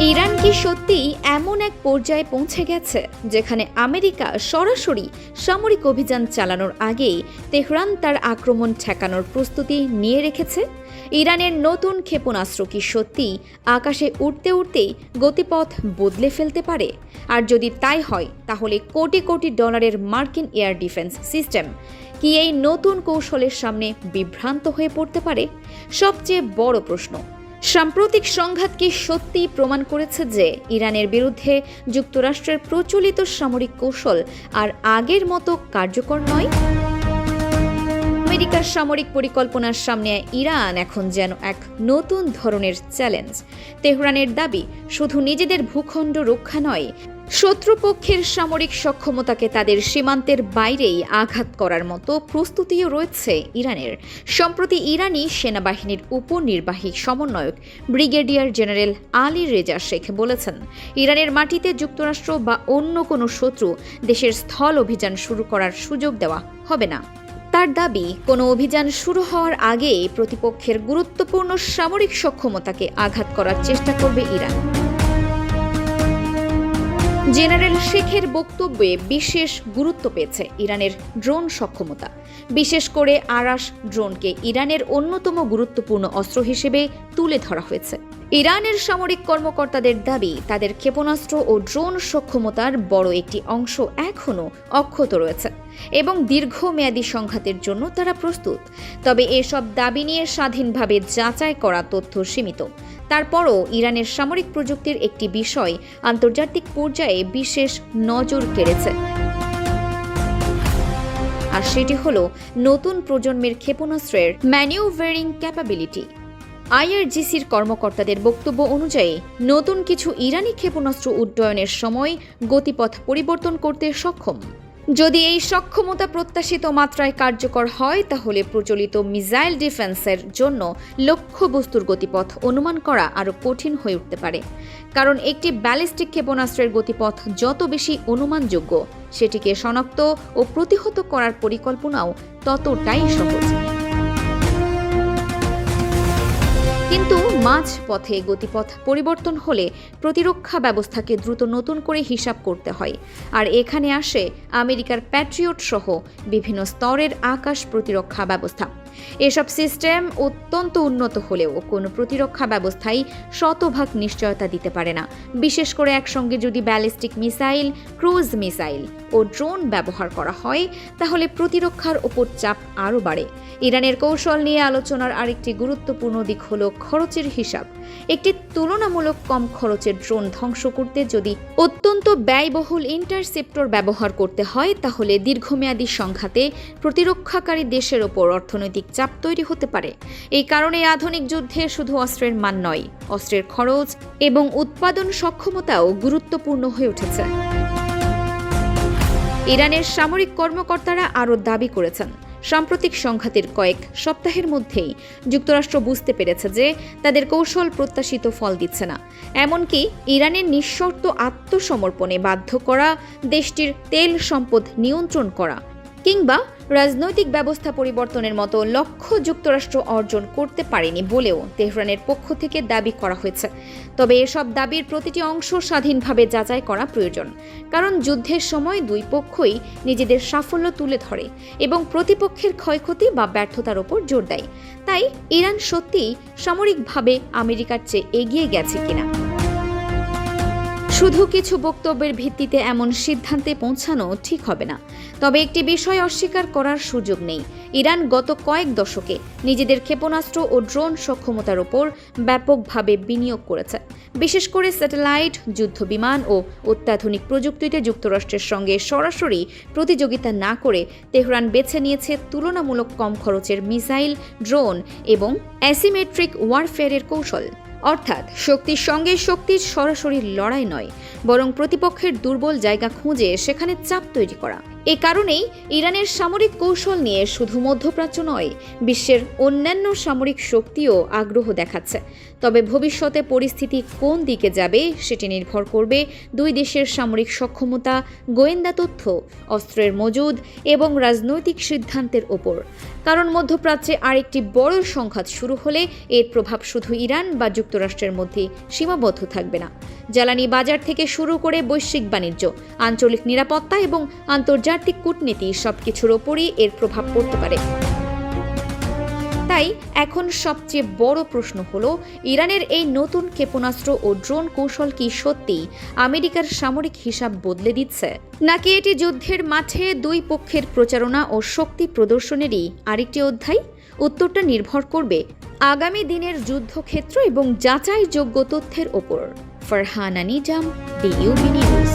Iran কি সত্যিই এমন এক পর্যায়ে পৌঁছে গেছে যেখানে আমেরিকা সরাসরি সামরিক অভিযান চালানোর আগেই তেহরান তার আক্রমণ ঠেকানোর প্রস্তুতি নিয়ে রেখেছে? ইরানের নতুন ক্ষেপণাস্ত্র কি সত্যিই আকাশে উঠতে উঠতেই গতিপথ বদলে ফেলতে পারে? আর যদি তাই হয়, তাহলে কোটি কোটি ডলারের মার্কিন এয়ার ডিফেন্স সিস্টেম কি এই নতুন কৌশলের সামনে বিভ্রান্ত হয়ে পড়তে পারে? সবচেয়ে বড় প্রশ্ন, সাম্প্রতিক সংঘাত কি সত্যিই প্রমাণ করেছে যে ইরানের বিরুদ্ধে যুক্তরাষ্ট্রের প্রচলিত সামরিক কৌশল আর আগের মতো কার্যকর নয়? আমেরিকার সামরিক পরিকল্পনার সামনে ইরান এখন যেন এক নতুন ধরনের চ্যালেঞ্জ। তেহরানের দাবি শুধু নিজেদের ভূখণ্ড রক্ষা নয়, শত্রুপক্ষের সামরিক সক্ষমতাকে তাদের সীমান্তের বাইরেই আঘাত করার মতো প্রস্তুতিও রয়েছে ইরানের। সম্প্রতি ইরানি সেনাবাহিনীর উপনির্বাহী সমন্বয়ক ব্রিগেডিয়ার জেনারেল আলী রেজা শেখ বলেছেন, ইরানের মাটিতে যুক্তরাষ্ট্র বা অন্য কোনো শত্রু দেশের স্থল অভিযান শুরু করার সুযোগ দেওয়া হবে না। তার দাবি, কোনো অভিযান শুরু হওয়ার আগেই প্রতিপক্ষের গুরুত্বপূর্ণ সামরিক সক্ষমতাকে আঘাত করার চেষ্টা করবে ইরান। জেনারেল শেখের বক্তব্যে বিশেষ গুরুত্ব পেয়েছে ইরানের ড্রোন সক্ষমতা। বিশেষ করে আরাস ড্রোনকে ইরানের অন্যতম গুরুত্বপূর্ণ অস্ত্র হিসেবে তুলে ধরা হয়েছে। ইরানের সামরিক কর্মকর্তাদের দাবি, তাদের ক্ষেপণাস্ত্র ও ড্রোন সক্ষমতার বড় একটি অংশ এখনও অক্ষত রয়েছে এবং দীর্ঘমেয়াদী সংঘাতের জন্য তারা প্রস্তুত। তবে এসব দাবি নিয়ে স্বাধীনভাবে যাচাই করা তথ্য সীমিত। তারপরও ইরানের সামরিক প্রযুক্তির একটি বিষয় আন্তর্জাতিক পর্যায়ে বিশেষ নজর কেড়েছে, আর সেটি হলো নতুন প্রজন্মের ক্ষেপণাস্ত্রের ম্যানিউভারিং ক্যাপাবিলিটি। আইআরজিসির কর্মকর্তাদের বক্তব্য অনুযায়ী নতুন কিছু ইরানি ক্ষেপণাস্ত্র উড্ডয়নের সময় গতিপথ পরিবর্তন করতে সক্ষম। যদি এই সক্ষমতা প্রত্যাশিত মাত্রায় কার্যকর হয়, তাহলে প্রচলিত মিসাইল ডিফেন্সের জন্য লক্ষ্যবস্তুর গতিপথ অনুমান করা আরও কঠিন হয়ে উঠতে পারে। কারণ একটি ব্যালিস্টিক ক্ষেপণাস্ত্রের গতিপথ যত বেশি অনুমানযোগ্য, সেটিকে শনাক্ত ও প্রতিহত করার পরিকল্পনাও ততটাই সহজ। কিন্তু মাঝপথে গতিপথ পরিবর্তন হলে প্রতিরক্ষা ব্যবস্থাকে দ্রুত নতুন করে হিসাব করতে হয়। আর এখানে আসে আমেরিকার প্যাট্রিয়ট সহ বিভিন্ন স্তরের আকাশ প্রতিরক্ষা ব্যবস্থা। এসব সিস্টেম অত্যন্ত উন্নত হলেও কোনো প্রতিরক্ষা ব্যবস্থাই শতভাগ নিশ্চয়তা দিতে পারে না। বিশেষ করে একসঙ্গে যদি ব্যালিস্টিক মিসাইল, ক্রুজ মিসাইল ও ড্রোন ব্যবহার করা হয়, তাহলে প্রতিরক্ষার ওপর চাপ আরও বাড়ে। ইরানের কৌশল নিয়ে আলোচনার আরেকটি গুরুত্বপূর্ণ দিক হল খরচের হিসাব। একটি তুলনামূলক কম খরচের ড্রোন ধ্বংস করতে যদি অত্যন্ত ব্যয়বহুল ইন্টারসেপ্টর ব্যবহার করতে হয়, তাহলে দীর্ঘমেয়াদী সংঘাতে প্রতিরক্ষাকারী দেশের ওপর অর্থনৈতিক চাপ তৈরি হতে পারে। এই কারণে আধুনিক যুদ্ধে শুধু অস্ত্রের মান নয়, অস্ত্রের খরচ এবং উৎপাদন সক্ষমতাও গুরুত্বপূর্ণ হয়ে উঠেছে। ইরানের সামরিক কর্মকর্তারা আরও দাবি করেছেন, সাম্প্রতিক সংঘাতের কয়েক সপ্তাহের মধ্যেই যুক্তরাষ্ট্র বুঝতে পেরেছে যে তাদের কৌশল প্রত্যাশিত ফল দিচ্ছে না। এমনকি ইরানের নিঃশর্ত আত্মসমর্পণে বাধ্য করা, দেশটির তেল সম্পদ নিয়ন্ত্রণ করা কিংবা রাজনৈতিক ব্যবস্থা পরিবর্তনের মতো লক্ষ্য যুক্তরাষ্ট্র অর্জন করতে পারেনি বলেও তেহরানের পক্ষ থেকে দাবি করা হয়েছে। তবে এসব দাবির প্রতিটি অংশ স্বাধীনভাবে যাচাই করা প্রয়োজন, কারণ যুদ্ধের সময় দুই পক্ষই নিজেদের সাফল্য তুলে ধরে এবং প্রতিপক্ষের ক্ষয়ক্ষতি বা ব্যর্থতার ওপর জোর দেয়। তাই ইরান সত্যিই সামরিকভাবে আমেরিকার চেয়ে এগিয়ে গেছে কিনা, শুধু কিছু বক্তব্যের ভিত্তিতে এমন সিদ্ধান্তে পৌঁছানো ঠিক হবে না। তবে একটি বিষয় অস্বীকার করার সুযোগ নেই, ইরান গত কয়েক দশকে নিজেদের ক্ষেপণাস্ত্র ও ড্রোন সক্ষমতার ওপর ব্যাপকভাবে বিনিয়োগ করেছে। বিশেষ করে স্যাটেলাইট, যুদ্ধবিমান ও অত্যাধুনিক প্রযুক্তিতে যুক্তরাষ্ট্রের সঙ্গে সরাসরি প্রতিযোগিতা না করে তেহরান বেছে নিয়েছে তুলনামূলক কম খরচের মিসাইল, ড্রোন এবং অ্যাসিমেট্রিক ওয়ারফেয়ারের কৌশল। অর্থাৎ শক্তির সঙ্গে শক্তির সরাসরি লড়াই নয়, বরং প্রতিপক্ষের দুর্বল জায়গা খুঁজে সেখানে চাপ তৈরি করা। এ কারণেই ইরানের সামরিক কৌশল নিয়ে শুধু মধ্যপ্রাচ্য নয়, বিশ্বের অন্যান্য সামরিক শক্তিও আগ্রহ দেখাচ্ছে। তবে ভবিষ্যতে পরিস্থিতি কোন দিকে যাবে সেটি নির্ভর করবে দুই দেশের সামরিক সক্ষমতা, গোয়েন্দা তথ্য, অস্ত্রের মজুদ এবং রাজনৈতিক সিদ্ধান্তের ওপর। কারণ মধ্যপ্রাচ্যে আরেকটি বড় সংঘাত শুরু হলে এর প্রভাব শুধু ইরান বা যুক্তরাষ্ট্রের মধ্যে সীমাবদ্ধ থাকবে না। জ্বালানি বাজার থেকে শুরু করে বৈশ্বিক বাণিজ্য, আঞ্চলিক নিরাপত্তা এবং আন্তর্জাতিক কূটনীতি সবকিছুর ওপরই এর প্রভাব পড়তে পারে। তাই এখন সবচেয়ে বড় প্রশ্ন হলো, ইরানের এই নতুন ক্ষেপণাস্ত্র ও ড্রোন কৌশল কি সত্যি আমেরিকার সামরিক হিসাব বদলে দিচ্ছে, নাকি এটি যুদ্ধের মাঠে দুই পক্ষের প্রচারণা ও শক্তি প্রদর্শনেরই আরেকটি অধ্যায়? উত্তরটা নির্ভর করবে আগামী দিনের যুদ্ধক্ষেত্র এবং যাচাইযোগ্য তথ্যের ওপর। Farhana Nizam, DUB news.